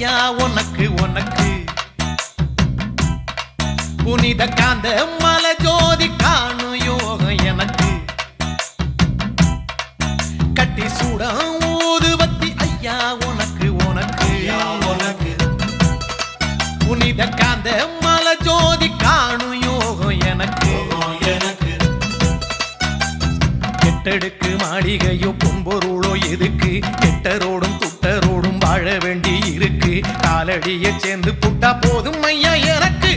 ஐயா உனக்கு உனக்கு புனித காந்த மலை ஜோதி காணும் யோகம் எனக்கு கட்டி சூடம் ஊதுவத்தி ஐயா உனக்கு உனக்கு உனக்கு புனித காந்த மலை ஜோதி காணும் யோகம் எனக்கு எனக்கு கெட்டடுக்கு மாளிகையோ பொன்பொருளோ எதுக்கு கெட்டரோடும் துட்டரோடும் வாழ வேண்டி இருக்கு காலடியை சேர்ந்து புட்டா போதும் ஐயா எனக்கு